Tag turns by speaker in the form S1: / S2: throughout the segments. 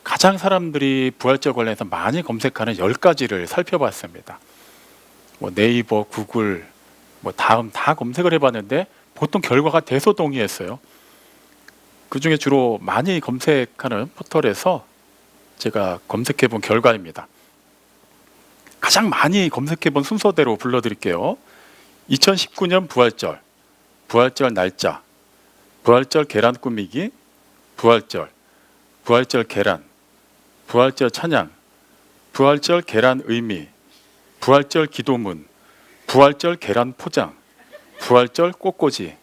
S1: 가장 사람들이 부활절 관련해서 많이 검색하는 10가지를 살펴봤습니다. 뭐 네이버, 구글, 뭐 다음 다 검색을 해봤는데 보통 결과가 대소동의했어요. 그 중에 주로 많이 검색하는 포털에서 제가 검색해본 결과입니다. 가장 많이 검색해본 순서대로 불러드릴게요. 2019년 부활절, 부활절 날짜, 부활절 계란 꾸미기, 부활절, 부활절 계란, 부활절 찬양, 부활절 계란 의미, 부활절 기도문, 부활절 계란 포장, 부활절 꽃꽂이.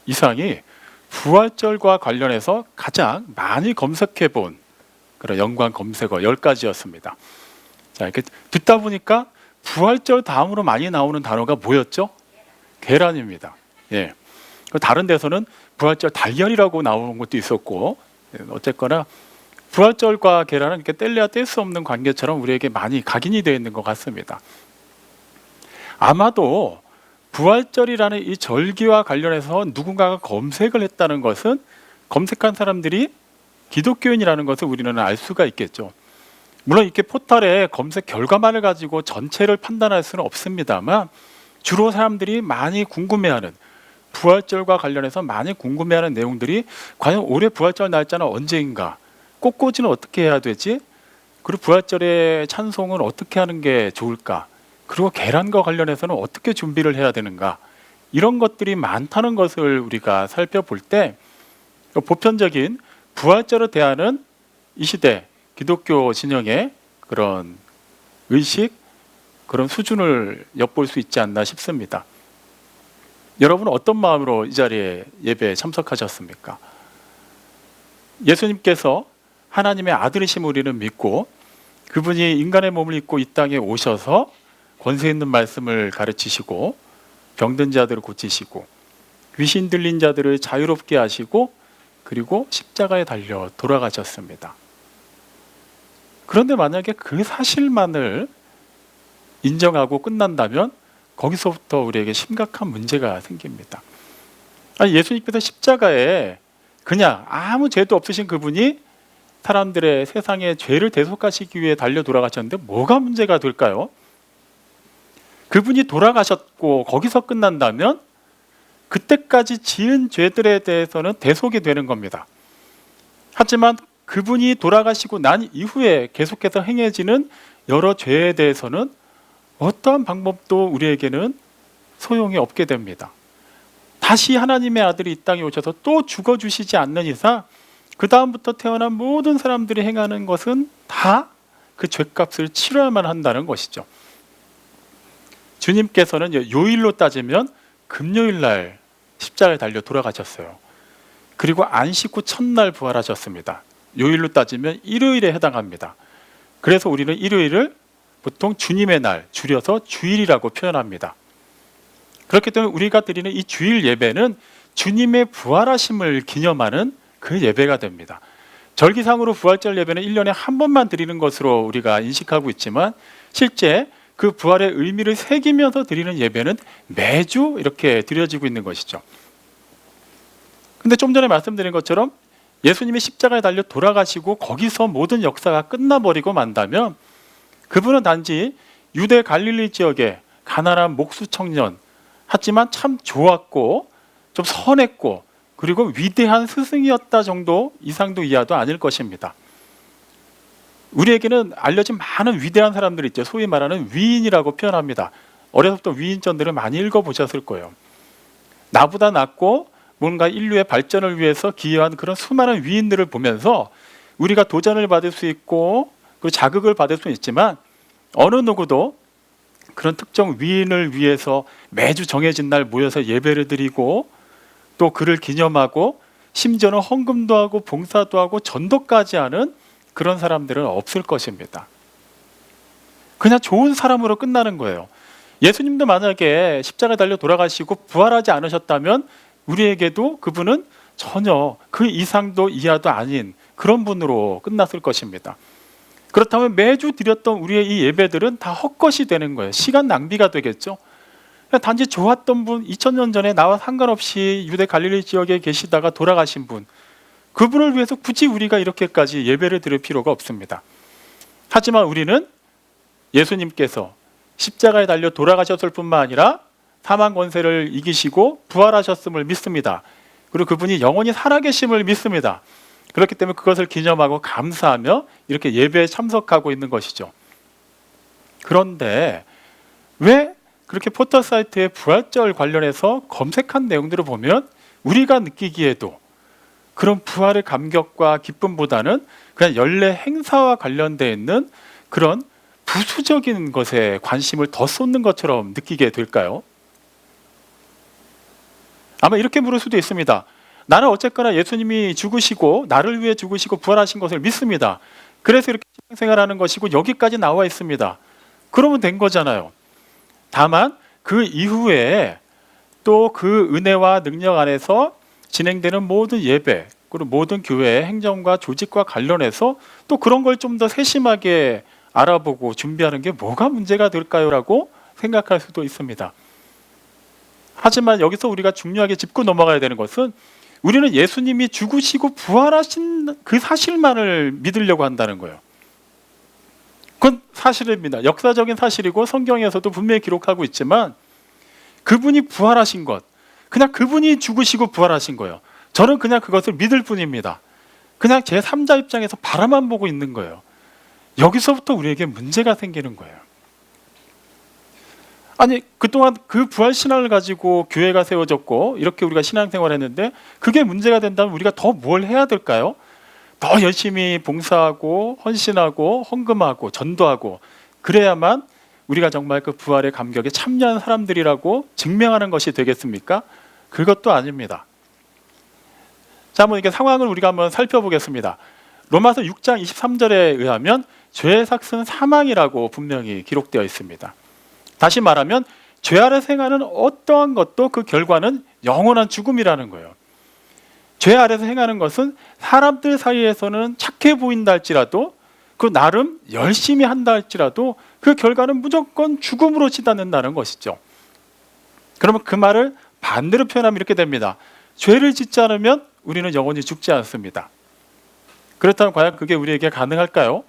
S1: 이상이 부활절과 관련해서 가장 많이 검색해본 그런 연관 검색어 10가지였습니다. 자, 이렇게 듣다 보니까 부활절 다음으로 많이 나오는 단어가 뭐였죠? 계란입니다. 예. 다른 데서는 부활절 달걀이라고 나오는 것도 있었고, 어쨌거나 부활절과 계란은 이렇게 뗄래야 뗄 수 없는 관계처럼 우리에게 많이 각인이 되어 있는 것 같습니다. 아마도 부활절이라는 이 절기와 관련해서 누군가가 검색을 했다는 것은 검색한 사람들이 기독교인이라는 것을 우리는 알 수가 있겠죠. 물론 이렇게 포털에 검색 결과만을 가지고 전체를 판단할 수는 없습니다만 주로 사람들이 많이 궁금해하는 부활절과 관련해서 많이 궁금해하는 내용들이 과연 올해 부활절 날짜는 언제인가? 꽃꽂이는 어떻게 해야 되지? 그리고 부활절의 찬송은 어떻게 하는 게 좋을까? 그리고 계란과 관련해서는 어떻게 준비를 해야 되는가? 이런 것들이 많다는 것을 우리가 살펴볼 때 보편적인 부활절을 대하는 이 시대 기독교 진영의 그런 의식, 그런 수준을 엿볼 수 있지 않나 싶습니다. 여러분은 어떤 마음으로 이 자리에 예배에 참석하셨습니까? 예수님께서 하나님의 아들이심을 우리는 믿고 그분이 인간의 몸을 입고 이 땅에 오셔서 권세 있는 말씀을 가르치시고 병든 자들을 고치시고 귀신 들린 자들을 자유롭게 하시고 그리고 십자가에 달려 돌아가셨습니다. 그런데 만약에 그 사실만을 인정하고 끝난다면 거기서부터 우리에게 심각한 문제가 생깁니다. 아니, 예수님께서 십자가에 그냥 아무 죄도 없으신 그분이 사람들의 세상의 죄를 대속하시기 위해 달려 돌아가셨는데 뭐가 문제가 될까요? 그분이 돌아가셨고 거기서 끝난다면 그때까지 지은 죄들에 대해서는 대속이 되는 겁니다. 하지만 그분이 돌아가시고 난 이후에 계속해서 행해지는 여러 죄에 대해서는 어떠한 방법도 우리에게는 소용이 없게 됩니다. 다시 하나님의 아들이 이 땅에 오셔서 또 죽어주시지 않는 이상 그 다음부터 태어난 모든 사람들이 행하는 것은 다 그 죄값을 치러야만 한다는 것이죠. 주님께서는 요일로 따지면 금요일 날 십자가에 달려 돌아가셨어요. 그리고 안식 후 첫날 부활하셨습니다. 요일로 따지면 일요일에 해당합니다. 그래서 우리는 일요일을 보통 주님의 날, 줄여서 주일이라고 표현합니다. 그렇기 때문에 우리가 드리는 이 주일 예배는 주님의 부활하심을 기념하는 그 예배가 됩니다. 절기상으로 부활절 예배는 1년에 한 번만 드리는 것으로 우리가 인식하고 있지만 실제 그 부활의 의미를 새기면서 드리는 예배는 매주 이렇게 드려지고 있는 것이죠. 근데 좀 전에 말씀드린 것처럼 예수님이 십자가에 달려 돌아가시고 거기서 모든 역사가 끝나버리고 만다면 그분은 단지 유대 갈릴리 지역의 가난한 목수 청년, 하지만 참 좋았고 좀 선했고 그리고 위대한 스승이었다 정도 이상도 이하도 아닐 것입니다. 우리에게는 알려진 많은 위대한 사람들 있죠. 소위 말하는 위인이라고 표현합니다. 어려서부터 위인전들을 많이 읽어보셨을 거예요. 나보다 낫고 뭔가 인류의 발전을 위해서 기여한 그런 수많은 위인들을 보면서 우리가 도전을 받을 수 있고 그리고 자극을 받을 수 있지만 어느 누구도 그런 특정 위인을 위해서 매주 정해진 날 모여서 예배를 드리고 또 그를 기념하고 심지어는 헌금도 하고 봉사도 하고 전도까지 하는 그런 사람들은 없을 것입니다. 그냥 좋은 사람으로 끝나는 거예요. 예수님도 만약에 십자가에 달려 돌아가시고 부활하지 않으셨다면 우리에게도 그분은 전혀 그 이상도 이하도 아닌 그런 분으로 끝났을 것입니다. 그렇다면 매주 드렸던 우리의 이 예배들은 다 헛것이 되는 거예요. 시간 낭비가 되겠죠. 단지 좋았던 분, 2000년 전에 나와 상관없이 유대 갈릴리 지역에 계시다가 돌아가신 분, 그분을 위해서 굳이 우리가 이렇게까지 예배를 드릴 필요가 없습니다. 하지만 우리는 예수님께서 십자가에 달려 돌아가셨을 뿐만 아니라 사망 권세를 이기시고 부활하셨음을 믿습니다. 그리고 그분이 영원히 살아계심을 믿습니다. 그렇기 때문에 그것을 기념하고 감사하며 이렇게 예배에 참석하고 있는 것이죠. 그런데 왜 그렇게 포털 사이트에 부활절 관련해서 검색한 내용들을 보면 우리가 느끼기에도 그런 부활의 감격과 기쁨보다는 그냥 연례 행사와 관련되어 있는 그런 부수적인 것에 관심을 더 쏟는 것처럼 느끼게 될까요? 아마 이렇게 물을 수도 있습니다. 나는 어쨌거나 예수님이 죽으시고 나를 위해 죽으시고 부활하신 것을 믿습니다. 그래서 이렇게 신앙생활하는 것이고 여기까지 나와 있습니다. 그러면 된 거잖아요. 다만 그 이후에 또 그 은혜와 능력 안에서 진행되는 모든 예배 그리고 모든 교회의 행정과 조직과 관련해서 또 그런 걸 좀 더 세심하게 알아보고 준비하는 게 뭐가 문제가 될까요? 라고 생각할 수도 있습니다. 하지만 여기서 우리가 중요하게 짚고 넘어가야 되는 것은 우리는 예수님이 죽으시고 부활하신 그 사실만을 믿으려고 한다는 거예요. 그건 사실입니다. 역사적인 사실이고 성경에서도 분명히 기록하고 있지만 그분이 부활하신 것, 그냥 그분이 죽으시고 부활하신 거예요. 저는 그냥 그것을 믿을 뿐입니다. 그냥 제3자 입장에서 바라만 보고 있는 거예요. 여기서부터 우리에게 문제가 생기는 거예요. 아니 그동안 그 부활 신앙을 가지고 교회가 세워졌고 이렇게 우리가 신앙생활을 했는데 그게 문제가 된다면 우리가 더 뭘 해야 될까요? 더 열심히 봉사하고 헌신하고 헌금하고 전도하고 그래야만 우리가 정말 그 부활의 감격에 참여한 사람들이라고 증명하는 것이 되겠습니까? 그것도 아닙니다. 자, 한번 이게 상황을 우리가 한번 살펴보겠습니다. 로마서 6장 23절에 의하면 죄의 삭은 사망이라고 분명히 기록되어 있습니다. 다시 말하면 죄 아래서 행하는 어떠한 것도 그 결과는 영원한 죽음이라는 거예요. 죄 아래서 행하는 것은 사람들 사이에서는 착해 보인다 할지라도 그 나름 열심히 한다 할지라도 그 결과는 무조건 죽음으로 치닫는다는 것이죠. 그러면 그 말을 반대로 표현하면 이렇게 됩니다. 죄를 짓지 않으면 우리는 영원히 죽지 않습니다. 그렇다면 과연 그게 우리에게 가능할까요?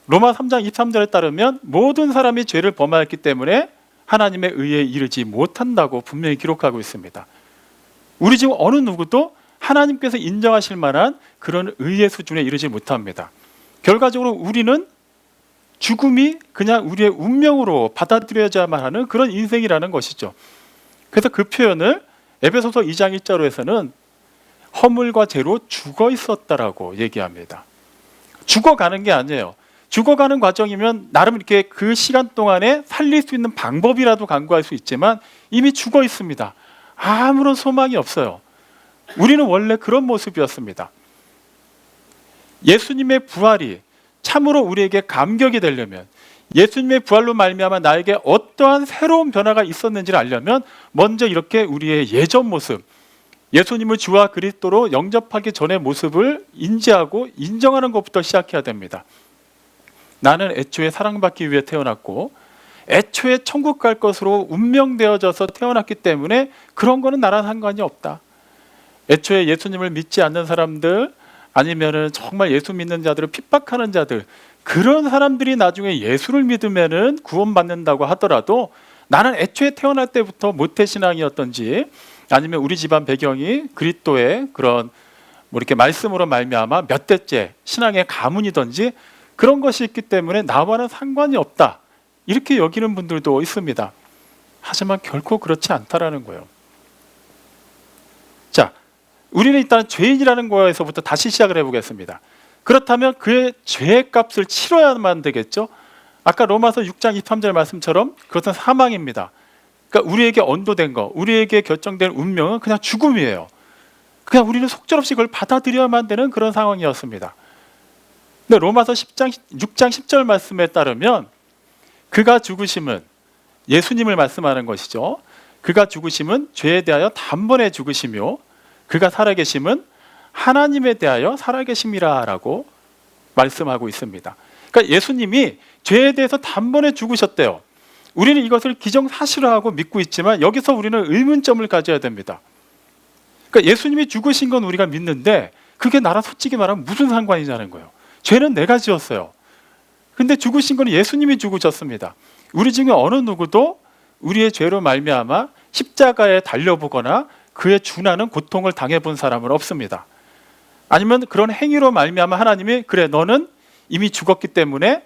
S1: 로마 3장 23절에 따르면 모든 사람이 죄를 범하였기 때문에 하나님의 의에 이르지 못한다고 분명히 기록하고 있습니다. 우리 중 어느 누구도 하나님께서 인정하실 만한 그런 의의 수준에 이르지 못합니다. 결과적으로 우리는 죽음이 그냥 우리의 운명으로 받아들여야만 하는 그런 인생이라는 것이죠. 그래서 그 표현을 에베소서 2장 1절에서는 허물과 죄로 죽어 있었다라고 얘기합니다. 죽어가는 게 아니에요. 죽어가는 과정이면 나름 이렇게 그 시간 동안에 살릴 수 있는 방법이라도 강구할 수 있지만 이미 죽어 있습니다. 아무런 소망이 없어요. 우리는 원래 그런 모습이었습니다. 예수님의 부활이 참으로 우리에게 감격이 되려면 예수님의 부활로 말미암아 나에게 어떠한 새로운 변화가 있었는지를 알려면 먼저 이렇게 우리의 예전 모습, 예수님을 주와 그리스도로 영접하기 전의 모습을 인지하고 인정하는 것부터 시작해야 됩니다. 나는 애초에 사랑받기 위해 태어났고 애초에 천국 갈 것으로 운명되어져서 태어났기 때문에 그런 거는 나랑 상관이 없다. 애초에 예수님을 믿지 않는 사람들 아니면은 정말 예수 믿는 자들을 핍박하는 자들 그런 사람들이 나중에 예수를 믿으면은 구원받는다고 하더라도 나는 애초에 태어날 때부터 모태신앙이었던지 아니면 우리 집안 배경이 그리스도의 그런 뭐 이렇게 말씀으로 말미암아 몇 대째 신앙의 가문이든지 그런 것이 있기 때문에 나와는 상관이 없다 이렇게 여기는 분들도 있습니다. 하지만 결코 그렇지 않다라는 거예요. 자, 우리는 일단 죄인이라는 거에서부터 다시 시작을 해보겠습니다. 그렇다면 그의 죄의 값을 치러야만 되겠죠. 아까 로마서 6장 23절 말씀처럼 그것은 사망입니다. 그러니까 우리에게 언도된 거, 우리에게 결정된 운명은 그냥 죽음이에요. 그냥 우리는 속절없이 그걸 받아들여야만 되는 그런 상황이었습니다. 근데 로마서 6장 10절 말씀에 따르면 그가 죽으심은 예수님을 말씀하는 것이죠. 그가 죽으심은 죄에 대하여 단번에 죽으시며 그가 살아계심은 하나님에 대하여 살아계심이라라고 말씀하고 있습니다. 그러니까 예수님이 죄에 대해서 단번에 죽으셨대요. 우리는 이것을 기정사실화하고 믿고 있지만 여기서 우리는 의문점을 가져야 됩니다. 그러니까 예수님이 죽으신 건 우리가 믿는데 그게 나랑 솔직히 말하면 무슨 상관이냐는 거예요. 죄는 내가 지었어요. 근데 죽으신 건 예수님이 죽으셨습니다. 우리 중에 어느 누구도 우리의 죄로 말미암아 십자가에 달려보거나 그에 준하는 고통을 당해본 사람은 없습니다. 아니면 그런 행위로 말미암아 하나님이 그래 너는 이미 죽었기 때문에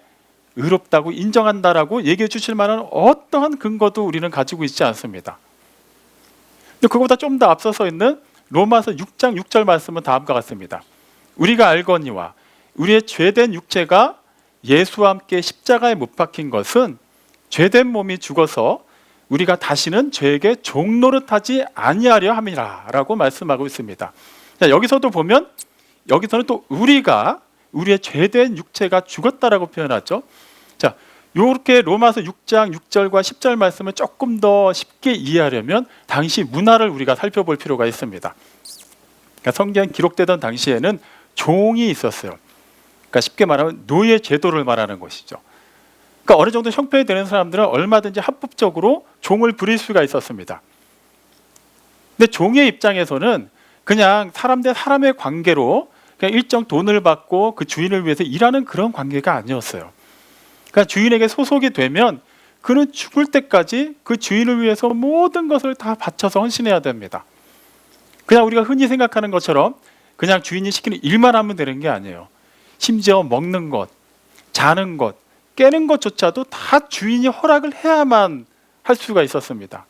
S1: 의롭다고 인정한다라고 얘기해 주실 만한 어떠한 근거도 우리는 가지고 있지 않습니다. 근데 그거보다 좀 더 앞서서 있는 로마서 6장 6절 말씀은 다음과 같습니다. 우리가 알거니와 우리의 죄된 육체가 예수와 함께 십자가에 못 박힌 것은 죄된 몸이 죽어서 우리가 다시는 죄에게 종노릇하지 아니하려 함이라 라고 말씀하고 있습니다. 자, 여기서도 보면 여기서는 또 우리의 죄된 육체가 죽었다라고 표현하죠. 자, 이렇게 로마서 6장 6절과 10절 말씀을 조금 더 쉽게 이해하려면 당시 문화를 우리가 살펴볼 필요가 있습니다. 그러니까 성경 기록되던 당시에는 종이 있었어요. 그러니까 쉽게 말하면 노예 제도를 말하는 것이죠. 그러니까 어느 정도 형편이 되는 사람들은 얼마든지 합법적으로 종을 부릴 수가 있었습니다. 근데 종의 입장에서는 그냥 사람 대 사람의 관계로 그냥 일정 돈을 받고 그 주인을 위해서 일하는 그런 관계가 아니었어요. 그러니까 주인에게 소속이 되면 그는 죽을 때까지 그 주인을 위해서 모든 것을 다 바쳐서 헌신해야 됩니다. 그냥 우리가 흔히 생각하는 것처럼 그냥 주인이 시키는 일만 하면 되는 게 아니에요. 심지어 먹는 것, 자는 것, 깨는 것조차도 다 주인이 허락을 해야만 할 수가 있었습니다.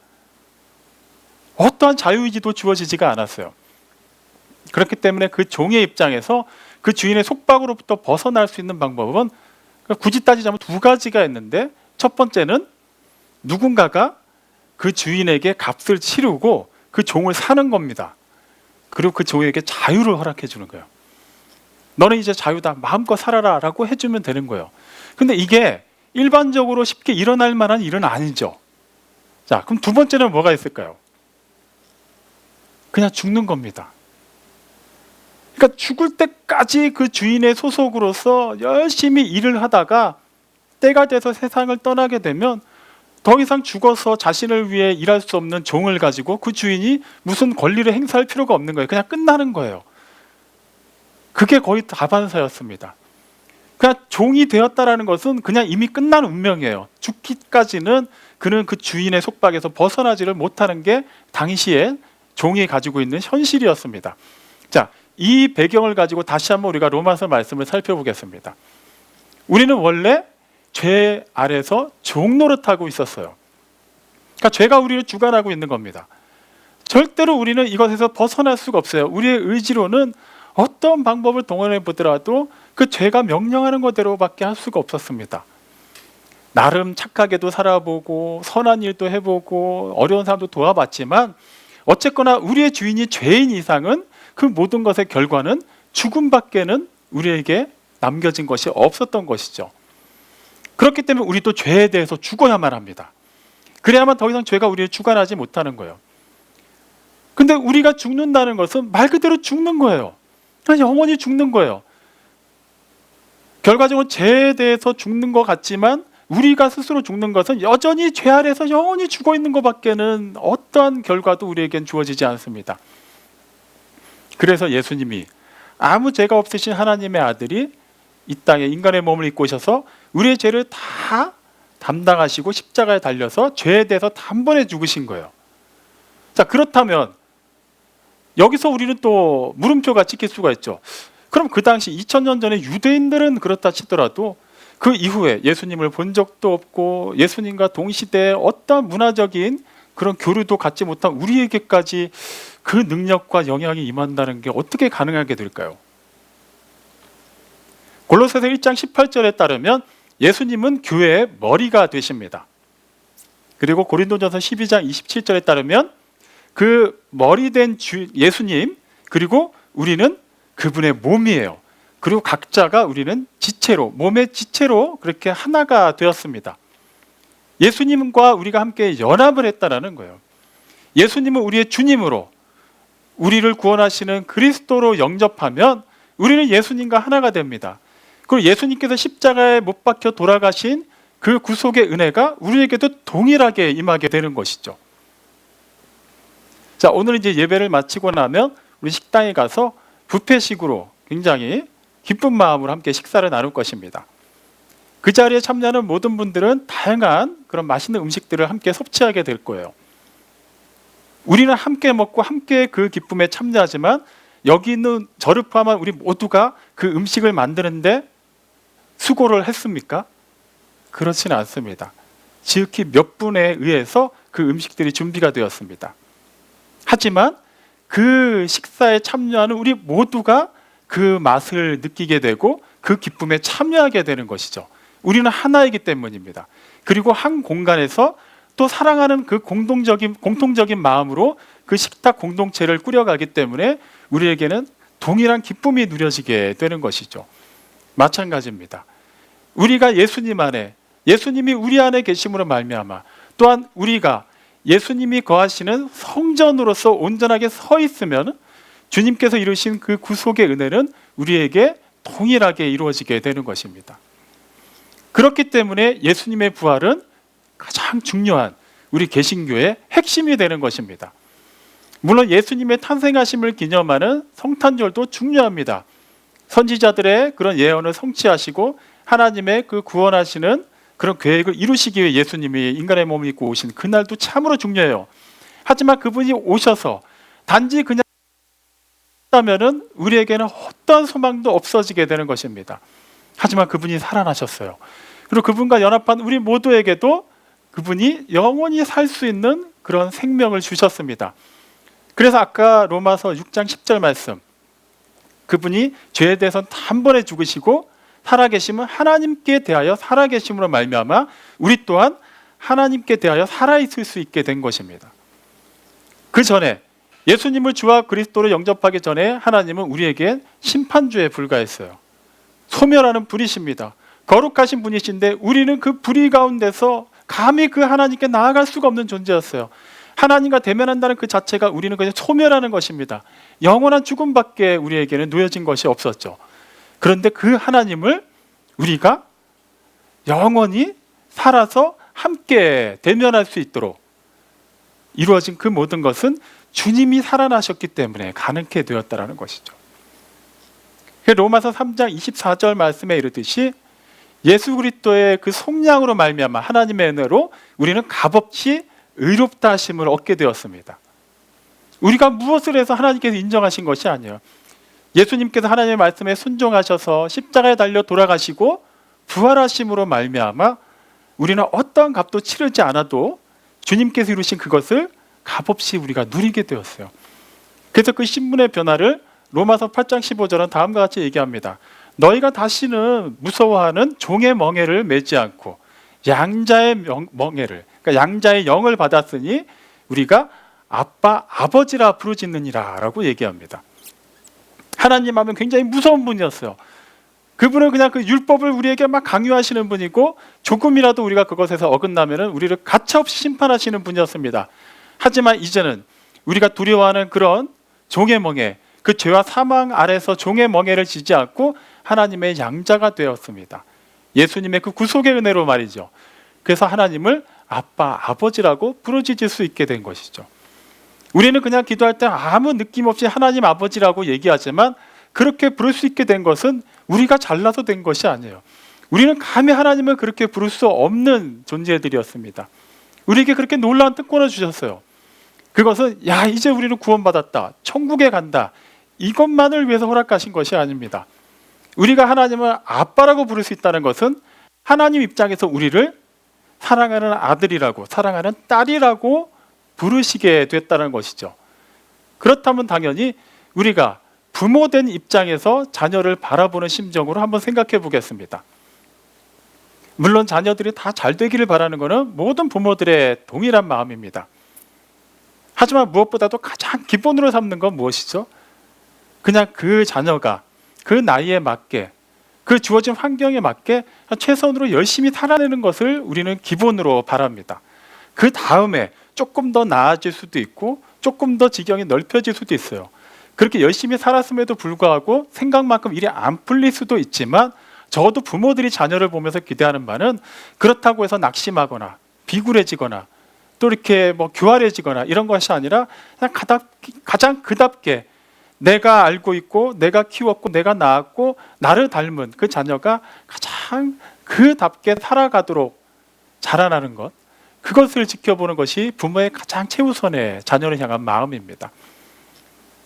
S1: 어떠한 자유의지도 주어지지가 않았어요. 그렇기 때문에 그 종의 입장에서 그 주인의 속박으로부터 벗어날 수 있는 방법은 굳이 따지자면 두 가지가 있는데, 첫 번째는 누군가가 그 주인에게 값을 치르고 그 종을 사는 겁니다. 그리고 그 종에게 자유를 허락해 주는 거예요. 너는 이제 자유다, 마음껏 살아라 라고 해주면 되는 거예요. 근데 이게 일반적으로 쉽게 일어날 만한 일은 아니죠. 자, 그럼 두 번째는 뭐가 있을까요? 그냥 죽는 겁니다. 그러니까 죽을 때까지 그 주인의 소속으로서 열심히 일을 하다가 때가 돼서 세상을 떠나게 되면 더 이상 죽어서 자신을 위해 일할 수 없는 종을 가지고 그 주인이 무슨 권리를 행사할 필요가 없는 거예요. 그냥 끝나는 거예요. 그게 거의 다반사였습니다. 그냥 종이 되었다라는 것은 그냥 이미 끝난 운명이에요. 죽기까지는 그는 그 주인의 속박에서 벗어나지를 못하는 게 당시에 종이 가지고 있는 현실이었습니다. 자, 이 배경을 가지고 다시 한번 우리가 로마서 말씀을 살펴보겠습니다. 우리는 원래 죄 아래서 종노릇하고 있었어요. 그러니까 죄가 우리를 주관하고 있는 겁니다. 절대로 우리는 이것에서 벗어날 수가 없어요. 우리의 의지로는 어떤 방법을 동원해 보더라도 그 죄가 명령하는 것대로밖에 할 수가 없었습니다. 나름 착하게도 살아보고 선한 일도 해보고 어려운 사람도 도와봤지만 어쨌거나 우리의 주인이 죄인 이상은 그 모든 것의 결과는 죽음밖에는 우리에게 남겨진 것이 없었던 것이죠. 그렇기 때문에 우리도 죄에 대해서 죽어야만 합니다. 그래야만 더 이상 죄가 우리를 주관하지 못하는 거예요. 근데 우리가 죽는다는 것은 말 그대로 죽는 거예요. 영원히 죽는 거예요. 결과적으로 죄에 대해서 죽는 것 같지만 우리가 스스로 죽는 것은 여전히 죄 아래서 영원히 죽어 있는 것밖에는 어떠한 결과도 우리에겐 주어지지 않습니다. 그래서 예수님이 아무 죄가 없으신 하나님의 아들이 이 땅에 인간의 몸을 입고 오셔서 우리의 죄를 다 담당하시고 십자가에 달려서 죄에 대해서 단번에 죽으신 거예요. 자, 그렇다면 여기서 우리는 또 물음표가 찍힐 수가 있죠. 그럼 그 당시 2000년 전에 유대인들은 그렇다 치더라도 그 이후에 예수님을 본 적도 없고 예수님과 동시대에 어떤 문화적인 그런 교류도 갖지 못한 우리에게까지 그 능력과 영향이 임한다는 게 어떻게 가능하게 될까요? 골로새서 1장 18절에 따르면 예수님은 교회의 머리가 되십니다. 그리고 고린도전서 12장 27절에 따르면 그 머리 된 예수님, 그리고 우리는 그분의 몸이에요. 그리고 각자가 우리는 지체로, 몸의 지체로 그렇게 하나가 되었습니다. 예수님과 우리가 함께 연합을 했다라는 거예요. 예수님은 우리의 주님으로, 우리를 구원하시는 그리스도로 영접하면 우리는 예수님과 하나가 됩니다. 그리고 예수님께서 십자가에 못 박혀 돌아가신 그 구속의 은혜가 우리에게도 동일하게 임하게 되는 것이죠. 자, 오늘 이제 예배를 마치고 나면 우리 식당에 가서 뷔페식으로 굉장히 기쁜 마음으로 함께 식사를 나눌 것입니다. 그 자리에 참여하는 모든 분들은 다양한 그런 맛있는 음식들을 함께 섭취하게 될 거예요. 우리는 함께 먹고 함께 그 기쁨에 참여하지만 여기 있는 저를 포함한 우리 모두가 그 음식을 만드는데 수고를 했습니까? 그렇지는 않습니다. 지극히 몇 분에 의해서 그 음식들이 준비가 되었습니다. 하지만 그 식사에 참여하는 우리 모두가 그 맛을 느끼게 되고 그 기쁨에 참여하게 되는 것이죠. 우리는 하나이기 때문입니다. 그리고 한 공간에서 또 사랑하는 그 공통적인 마음으로 그 식탁 공동체를 꾸려가기 때문에 우리에게는 동일한 기쁨이 누려지게 되는 것이죠. 마찬가지입니다. 우리가 예수님 안에, 예수님이 우리 안에 계심으로 말미암아 또한 우리가 예수님이 거하시는 성전으로서 온전하게 서 있으면 주님께서 이루신 그 구속의 은혜는 우리에게 동일하게 이루어지게 되는 것입니다. 그렇기 때문에 예수님의 부활은 가장 중요한 우리 개신교의 핵심이 되는 것입니다. 물론 예수님의 탄생하심을 기념하는 성탄절도 중요합니다. 선지자들의 그런 예언을 성취하시고 하나님의 그 구원하시는 그런 계획을 이루시기 위해 예수님이 인간의 몸을 입고 오신 그날도 참으로 중요해요. 하지만 그분이 오셔서 단지 그냥 다면은 우리에게는 어떠한 소망도 없어지게 되는 것입니다. 하지만 그분이 살아나셨어요. 그리고 그분과 연합한 우리 모두에게도 그분이 영원히 살 수 있는 그런 생명을 주셨습니다. 그래서 아까 로마서 6장 10절 말씀, 그분이 죄에 대해서는 단번에 죽으시고 살아계심은 하나님께 대하여 살아계심으로 말미암아 우리 또한 하나님께 대하여 살아있을 수 있게 된 것입니다. 그 전에 예수님을 주와 그리스도로 영접하기 전에 하나님은 우리에게 심판주에 불과했어요. 소멸하는 불이십니다. 거룩하신 분이신데 우리는 그 불의 가운데서 감히 그 하나님께 나아갈 수가 없는 존재였어요. 하나님과 대면한다는 그 자체가 우리는 그냥 소멸하는 것입니다. 영원한 죽음밖에 우리에게는 놓여진 것이 없었죠. 그런데 그 하나님을 우리가 영원히 살아서 함께 대면할 수 있도록 이루어진 그 모든 것은 주님이 살아나셨기 때문에 가능케 되었다는 것이죠. 로마서 3장 24절 말씀에 이르듯이 예수 그리스도의 그 속량으로 말미암아 하나님의 은혜로 우리는 값없이 의롭다 하심을 얻게 되었습니다. 우리가 무엇을 해서 하나님께서 인정하신 것이 아니에요. 예수님께서 하나님의 말씀에 순종하셔서 십자가에 달려 돌아가시고 부활하심으로 말미암아 우리는 어떠한 값도 치르지 않아도 주님께서 이루신 그것을 값없이 우리가 누리게 되었어요. 그래서 그 신분의 변화를 로마서 8장 15절은 다음과 같이 얘기합니다. 너희가 다시는 무서워하는 종의 멍에를 매지 않고 양자의 멍에를, 그러니까 양자의 영을 받았으니 우리가 아빠, 아버지라 부르짖느니라 라고 얘기합니다. 하나님 하면 굉장히 무서운 분이었어요. 그분은 그냥 그 율법을 우리에게 막 강요하시는 분이고 조금이라도 우리가 그것에서 어긋나면 우리를 가차없이 심판하시는 분이었습니다. 하지만 이제는 우리가 두려워하는 그런 종의 멍에, 그 죄와 사망 아래서 종의 멍에를 지지 않고 하나님의 양자가 되었습니다. 예수님의 그 구속의 은혜로 말이죠. 그래서 하나님을 아빠, 아버지라고 부르짖을 수 있게 된 것이죠. 우리는 그냥 기도할 때 아무 느낌 없이 하나님 아버지라고 얘기하지만 그렇게 부를 수 있게 된 것은 우리가 잘나서 된 것이 아니에요. 우리는 감히 하나님을 그렇게 부를 수 없는 존재들이었습니다. 우리에게 그렇게 놀라운 특권을 주셨어요. 그것은 야 이제 우리는 구원받았다, 천국에 간다, 이것만을 위해서 허락하신 것이 아닙니다. 우리가 하나님을 아빠라고 부를 수 있다는 것은 하나님 입장에서 우리를 사랑하는 아들이라고, 사랑하는 딸이라고 부르시게 됐다는 것이죠. 그렇다면 당연히 우리가 부모된 입장에서 자녀를 바라보는 심정으로 한번 생각해 보겠습니다. 물론 자녀들이 다 잘 되기를 바라는 것은 모든 부모들의 동일한 마음입니다. 하지만 무엇보다도 가장 기본으로 삼는 건 무엇이죠? 그냥 그 자녀가 그 나이에 맞게, 그 주어진 환경에 맞게 최선으로 열심히 살아내는 것을 우리는 기본으로 바랍니다. 그 다음에 조금 더 나아질 수도 있고 조금 더 지경이 넓혀질 수도 있어요. 그렇게 열심히 살았음에도 불구하고 생각만큼 일이 안 풀릴 수도 있지만 적어도 부모들이 자녀를 보면서 기대하는 바는 그렇다고 해서 낙심하거나 비굴해지거나 또 이렇게 뭐 교활해지거나 이런 것이 아니라 그냥 가장 그답게 내가 알고 있고 내가 키웠고 내가 낳았고 나를 닮은 그 자녀가 가장 그답게 살아가도록 자라나는 것, 그것을 지켜보는 것이 부모의 가장 최우선의 자녀를 향한 마음입니다.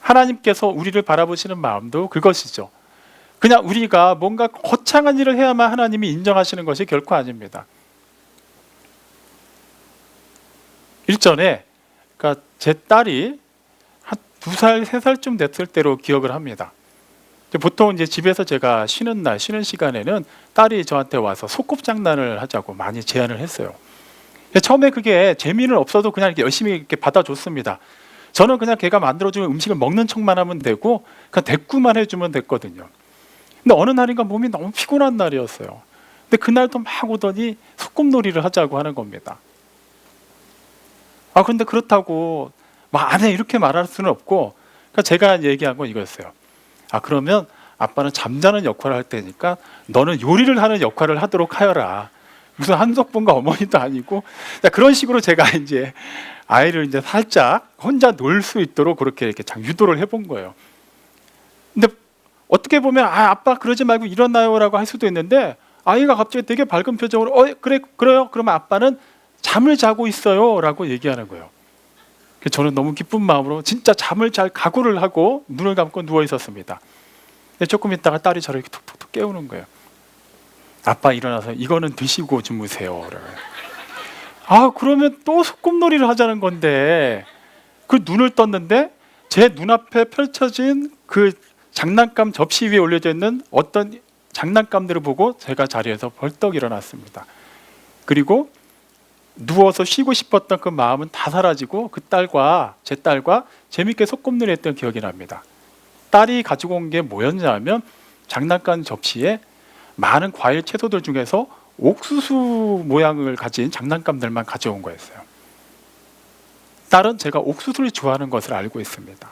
S1: 하나님께서 우리를 바라보시는 마음도 그것이죠. 그냥 우리가 뭔가 거창한 일을 해야만 하나님이 인정하시는 것이 결코 아닙니다. 일전에 그러니까 제 딸이 한 2살, 3살쯤 됐을 때로 기억을 합니다. 보통 이제 집에서 제가 쉬는 날, 쉬는 시간에는 딸이 저한테 와서 소꿉장난을 하자고 많이 제안을 했어요. 처음에 그게 재미는 없어도 그냥 이렇게 열심히 이렇게 받아줬습니다. 저는 그냥 걔가 만들어주는 음식을 먹는 척만 하면 되고 그냥 대꾸만 해주면 됐거든요. 근데 어느 날인가 몸이 너무 피곤한 날이었어요. 근데 그날도 막 오더니 소꿉놀이를 하자고 하는 겁니다. 근데 그렇다고 막 안 해 이렇게 말할 수는 없고, 그러니까 제가 얘기한 건 이거였어요. 그러면 아빠는 잠자는 역할을 할 테니까 너는 요리를 하는 역할을 하도록 하여라. 무슨 한석봉과 어머니도 아니고, 그런 식으로 제가 이제 아이를 이제 살짝 혼자 놀 수 있도록 그렇게 이렇게 유도를 해본 거예요. 근데 어떻게 보면 아빠 그러지 말고 일어나요라고 할 수도 있는데, 아이가 갑자기 되게 밝은 표정으로 그래요. 그러면 아빠는 잠을 자고 있어요라고 얘기하는 거예요. 저는 너무 기쁜 마음으로 진짜 잠을 잘 각오를 하고 눈을 감고 누워 있었습니다. 조금 있다가 딸이 저를 이렇게 톡톡톡 깨우는 거예요. 아빠 일어나서 이거는 드시고 주무세요. 그러면 또 소꿉놀이를 하자는 건데, 그 눈을 떴는데 제 눈앞에 펼쳐진 그 장난감 접시 위에 올려져 있는 어떤 장난감들을 보고 제가 자리에서 벌떡 일어났습니다. 그리고 누워서 쉬고 싶었던 그 마음은 다 사라지고 제 딸과 재밌게 소꿉놀이 했던 기억이 납니다. 딸이 가지고 온 게 뭐였냐면 장난감 접시에 많은 과일 채소들 중에서 옥수수 모양을 가진 장난감들만 가져온 거였어요. 딸은 제가 옥수수를 좋아하는 것을 알고 있습니다.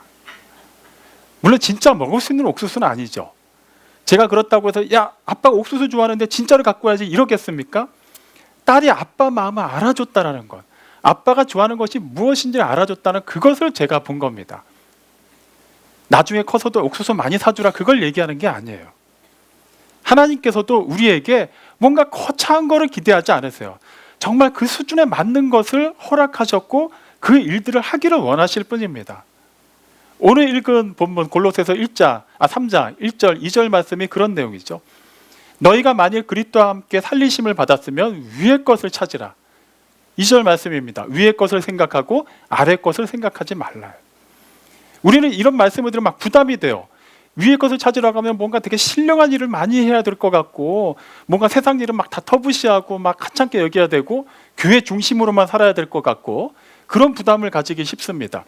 S1: 물론 진짜 먹을 수 있는 옥수수는 아니죠. 제가 그렇다고 해서 야 아빠가 옥수수 좋아하는데 진짜로 갖고 와야지 이러겠습니까? 딸이 아빠 마음을 알아줬다는 것, 아빠가 좋아하는 것이 무엇인지 알아줬다는 그것을 제가 본 겁니다. 나중에 커서도 옥수수 많이 사주라 그걸 얘기하는 게 아니에요. 하나님께서도 우리에게 뭔가 거창한 거를 기대하지 않으세요. 정말 그 수준에 맞는 것을 허락하셨고 그 일들을 하기를 원하실 뿐입니다. 오늘 읽은 본문 골로새서 3장 1절 2절 말씀이 그런 내용이죠. 너희가 만일 그리스도와 함께 살리심을 받았으면 위의 것을 찾으라. 2절 말씀입니다. 위의 것을 생각하고 아래 것을 생각하지 말라요. 우리는 이런 말씀을 들으면 막 부담이 돼요. 위의 것을 찾으라고 하면 뭔가 되게 신령한 일을 많이 해야 될 것 같고, 뭔가 세상 일은 막 다 터부시하고 막 하찮게 여겨야 되고 교회 중심으로만 살아야 될 것 같고, 그런 부담을 가지기 쉽습니다.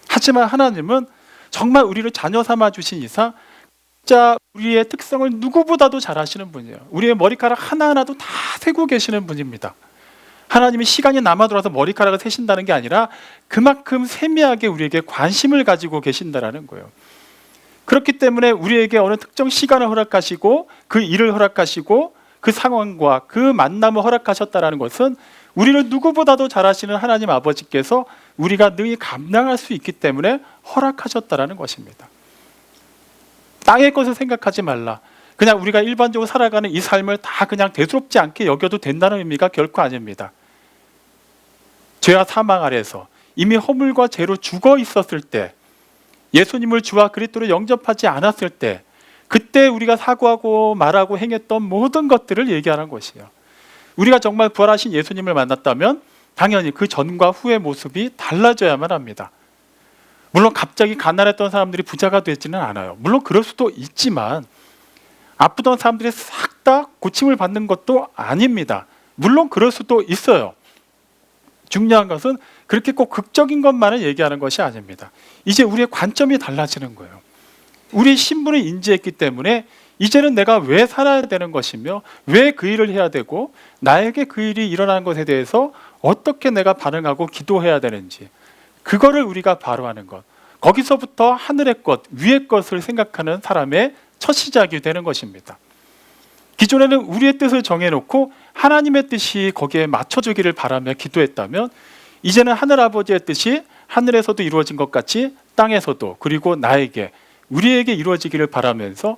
S1: 하지만 하나님은 정말 우리를 자녀 삼아 주신 이상 진짜 우리의 특성을 누구보다도 잘 아시는 분이에요. 우리의 머리카락 하나하나도 다 세고 계시는 분입니다. 하나님이 시간이 남아돌아서 머리카락을 세신다는 게 아니라 그만큼 세미하게 우리에게 관심을 가지고 계신다는 거예요. 그렇기 때문에 우리에게 어느 특정 시간을 허락하시고 그 일을 허락하시고 그 상황과 그 만남을 허락하셨다는 것은 우리를 누구보다도 잘 아시는 하나님 아버지께서 우리가 능히 감당할 수 있기 때문에 허락하셨다는 것입니다. 땅의 것을 생각하지 말라. 그냥 우리가 일반적으로 살아가는 이 삶을 다 그냥 대수롭지 않게 여겨도 된다는 의미가 결코 아닙니다. 죄와 사망 아래에서 이미 허물과 죄로 죽어 있었을 때, 예수님을 주와 그리스도로 영접하지 않았을 때, 그때 우리가 사고하고 말하고 행했던 모든 것들을 얘기하는 것이에요. 우리가 정말 부활하신 예수님을 만났다면 당연히 그 전과 후의 모습이 달라져야만 합니다. 물론 갑자기 가난했던 사람들이 부자가 되지는 않아요. 물론 그럴 수도 있지만 아프던 사람들이 싹 다 고침을 받는 것도 아닙니다. 물론 그럴 수도 있어요. 중요한 것은 그렇게 꼭 극적인 것만을 얘기하는 것이 아닙니다. 이제 우리의 관점이 달라지는 거예요. 우리의 신분을 인지했기 때문에 이제는 내가 왜 살아야 되는 것이며 왜 그 일을 해야 되고 나에게 그 일이 일어나는 것에 대해서 어떻게 내가 반응하고 기도해야 되는지, 그거를 우리가 바로 하는 것, 거기서부터 하늘의 것, 위의 것을 생각하는 사람의 첫 시작이 되는 것입니다. 기존에는 우리의 뜻을 정해놓고 하나님의 뜻이 거기에 맞춰주기를 바라며 기도했다면, 이제는 하늘아버지의 뜻이 하늘에서도 이루어진 것 같이 땅에서도 그리고 나에게 우리에게 이루어지기를 바라면서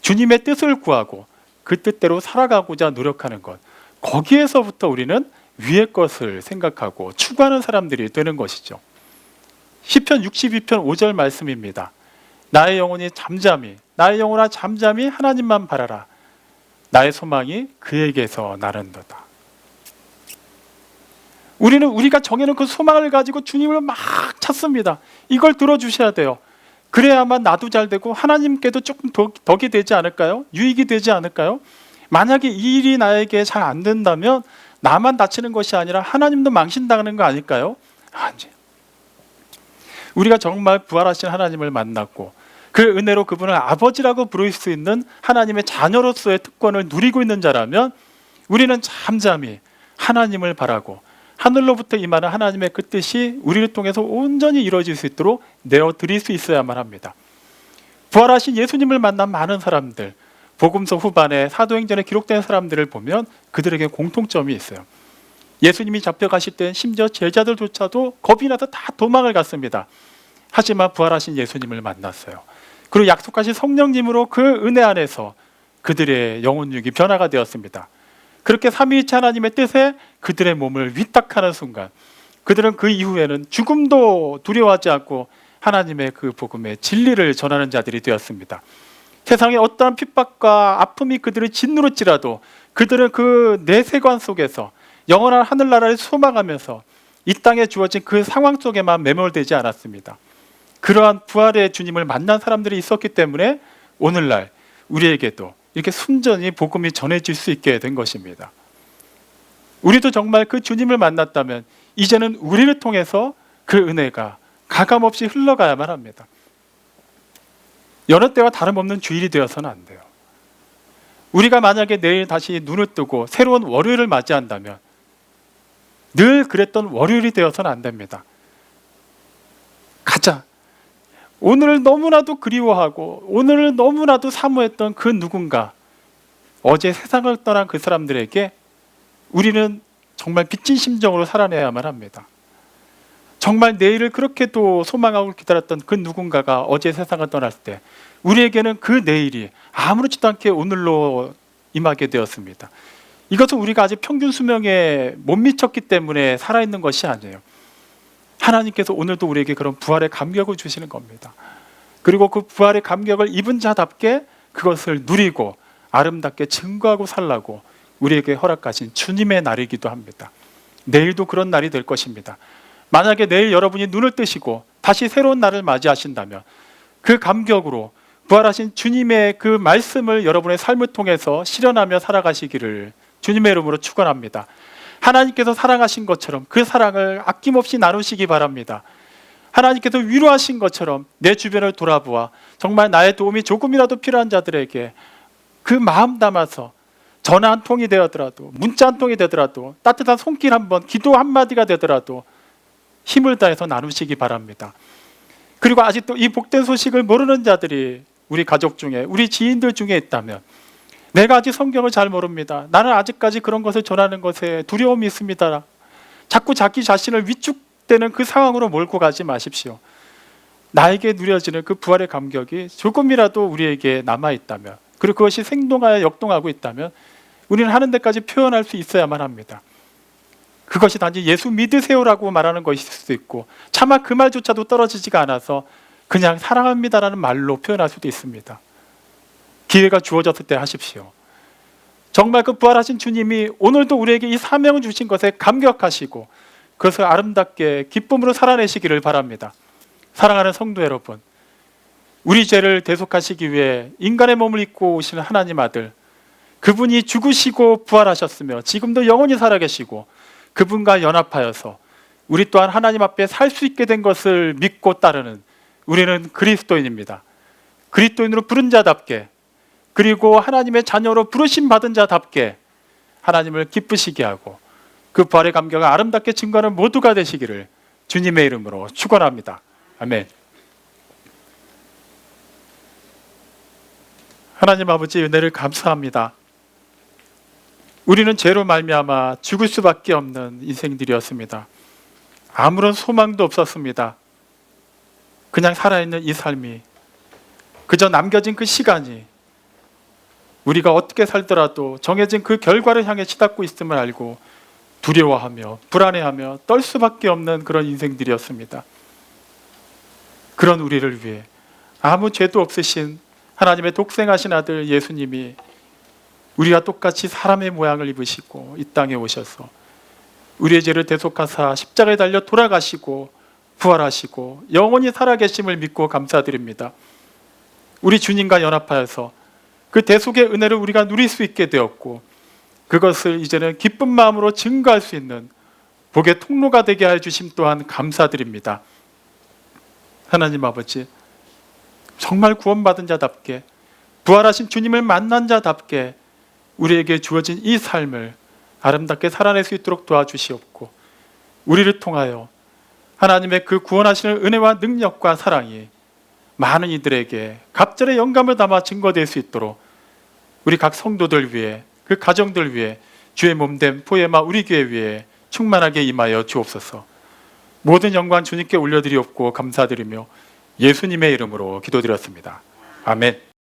S1: 주님의 뜻을 구하고 그 뜻대로 살아가고자 노력하는 것, 거기에서부터 우리는 위의 것을 생각하고 추구하는 사람들이 되는 것이죠. 시편 62편 5절 말씀입니다. 나의 영혼이 잠잠히, 나의 영혼아 잠잠히 하나님만 바라라. 나의 소망이 그에게서 나른도다. 우리는 우리가 정해놓은 소망을 가지고 주님을 막 찾습니다. 이걸 들어주셔야 돼요. 그래야만 나도 잘 되고 하나님께도 조금 덕이 되지 않을까요? 유익이 되지 않을까요? 만약에 이 일이 나에게 잘 안 된다면 나만 다치는 것이 아니라 하나님도 망신당하는 거 아닐까요? 아니에요. 우리가 정말 부활하신 하나님을 만났고 그 은혜로 그분을 아버지라고 부를 수 있는 하나님의 자녀로서의 특권을 누리고 있는 자라면 우리는 잠잠히 하나님을 바라고 하늘로부터 임하는 하나님의 그 뜻이 우리를 통해서 온전히 이루어질 수 있도록 내어드릴 수 있어야만 합니다. 부활하신 예수님을 만난 많은 사람들, 복음서 후반에 사도행전에 기록된 사람들을 보면 그들에게 공통점이 있어요. 예수님이 잡혀가실 때 심지어 제자들조차도 겁이 나서 다 도망을 갔습니다. 하지만 부활하신 예수님을 만났어요. 그리고 약속하신 성령님으로 그 은혜 안에서 그들의 영혼육이 변화가 되었습니다. 그렇게 삼위일체 하나님의 뜻에 그들의 몸을 위탁하는 순간 그들은 그 이후에는 죽음도 두려워하지 않고 하나님의 그 복음의 진리를 전하는 자들이 되었습니다. 세상의 어떠한 핍박과 아픔이 그들을 짓누를지라도 그들은 그 내세관 속에서 영원한 하늘나라를 소망하면서 이 땅에 주어진 그 상황 속에만 매몰되지 않았습니다. 그러한 부활의 주님을 만난 사람들이 있었기 때문에 오늘날 우리에게도 이렇게 순전히 복음이 전해질 수 있게 된 것입니다. 우리도 정말 그 주님을 만났다면 이제는 우리를 통해서 그 은혜가 가감없이 흘러가야만 합니다. 여느 때와 다름없는 주일이 되어서는 안 돼요. 우리가 만약에 내일 다시 눈을 뜨고 새로운 월요일을 맞이한다면 늘 그랬던 월요일이 되어서는 안 됩니다. 가자. 오늘을 너무나도 그리워하고 오늘을 너무나도 사모했던 그 누군가, 어제 세상을 떠난 그 사람들에게 우리는 정말 빚진 심정으로 살아내야만 합니다. 정말 내일을 그렇게도 소망하고 기다렸던 그 누군가가 어제 세상을 떠났을 때 우리에게는 그 내일이 아무렇지도 않게 오늘로 임하게 되었습니다. 이것은 우리가 아직 평균 수명에 못 미쳤기 때문에 살아있는 것이 아니에요. 하나님께서 오늘도 우리에게 그런 부활의 감격을 주시는 겁니다. 그리고 그 부활의 감격을 입은 자답게 그것을 누리고 아름답게 증거하고 살라고 우리에게 허락하신 주님의 날이기도 합니다. 내일도 그런 날이 될 것입니다. 만약에 내일 여러분이 눈을 뜨시고 다시 새로운 날을 맞이하신다면 그 감격으로 부활하신 주님의 그 말씀을 여러분의 삶을 통해서 실현하며 살아가시기를 주님의 이름으로 축원합니다. 하나님께서 사랑하신 것처럼 그 사랑을 아낌없이 나누시기 바랍니다. 하나님께서 위로하신 것처럼 내 주변을 돌아보아 정말 나의 도움이 조금이라도 필요한 자들에게 그 마음 담아서 전화 한 통이 되더라도 문자 한 통이 되더라도 따뜻한 손길 한 번, 기도 한마디가 되더라도 힘을 다해서 나누시기 바랍니다. 그리고 아직도 이 복된 소식을 모르는 자들이 우리 가족 중에, 우리 지인들 중에 있다면 내가 아직 성경을 잘 모릅니다. 나는 아직까지 그런 것을 전하는 것에 두려움이 있습니다. 자꾸 자기 자신을 위축되는 그 상황으로 몰고 가지 마십시오. 나에게 누려지는 그 부활의 감격이 조금이라도 우리에게 남아있다면, 그리고 그것이 생동하여 역동하고 있다면 우리는 하는 데까지 표현할 수 있어야만 합니다. 그것이 단지 예수 믿으세요라고 말하는 것일 수도 있고 차마 그 말조차도 떨어지지가 않아서 그냥 사랑합니다라는 말로 표현할 수도 있습니다. 기회가 주어졌을 때 하십시오. 정말 그 부활하신 주님이 오늘도 우리에게 이 사명을 주신 것에 감격하시고 그것을 아름답게 기쁨으로 살아내시기를 바랍니다. 사랑하는 성도 여러분, 우리 죄를 대속하시기 위해 인간의 몸을 입고 오시는 하나님 아들, 그분이 죽으시고 부활하셨으며 지금도 영원히 살아계시고 그분과 연합하여서 우리 또한 하나님 앞에 살 수 있게 된 것을 믿고 따르는 우리는 그리스도인입니다. 그리스도인으로 부른 자답게, 그리고 하나님의 자녀로 부르심 받은 자답게 하나님을 기쁘시게 하고 그 부활의 감격을 아름답게 증거하는 모두가 되시기를 주님의 이름으로 축원합니다. 아멘. 하나님 아버지 은혜를 감사합니다. 우리는 죄로 말미암아 죽을 수밖에 없는 인생들이었습니다. 아무런 소망도 없었습니다. 그냥 살아있는 이 삶이, 그저 남겨진 그 시간이 우리가 어떻게 살더라도 정해진 그 결과를 향해 치닫고 있음을 알고 두려워하며 불안해하며 떨 수밖에 없는 그런 인생들이었습니다. 그런 우리를 위해 아무 죄도 없으신 하나님의 독생하신 아들 예수님이 우리와 똑같이 사람의 모양을 입으시고 이 땅에 오셔서 우리의 죄를 대속하사 십자가에 달려 돌아가시고 부활하시고 영원히 살아계심을 믿고 감사드립니다. 우리 주님과 연합하여서 그 대속의 은혜를 우리가 누릴 수 있게 되었고, 그것을 이제는 기쁜 마음으로 증거할 수 있는 복의 통로가 되게 해 주심 또한 감사드립니다. 하나님 아버지, 정말 구원받은 자답게, 부활하신 주님을 만난 자답게 우리에게 주어진 이 삶을 아름답게 살아낼 수 있도록 도와주시옵고, 우리를 통하여 하나님의 그 구원하시는 은혜와 능력과 사랑이 많은 이들에게 갑절의 영감을 담아 증거될 수 있도록 우리 각 성도들 위해, 그 가정들 위해, 주의 몸된 포에마 우리 교회 위해 충만하게 임하여 주옵소서. 모든 영광 주님께 올려드리옵고 감사드리며 예수님의 이름으로 기도드렸습니다. 아멘.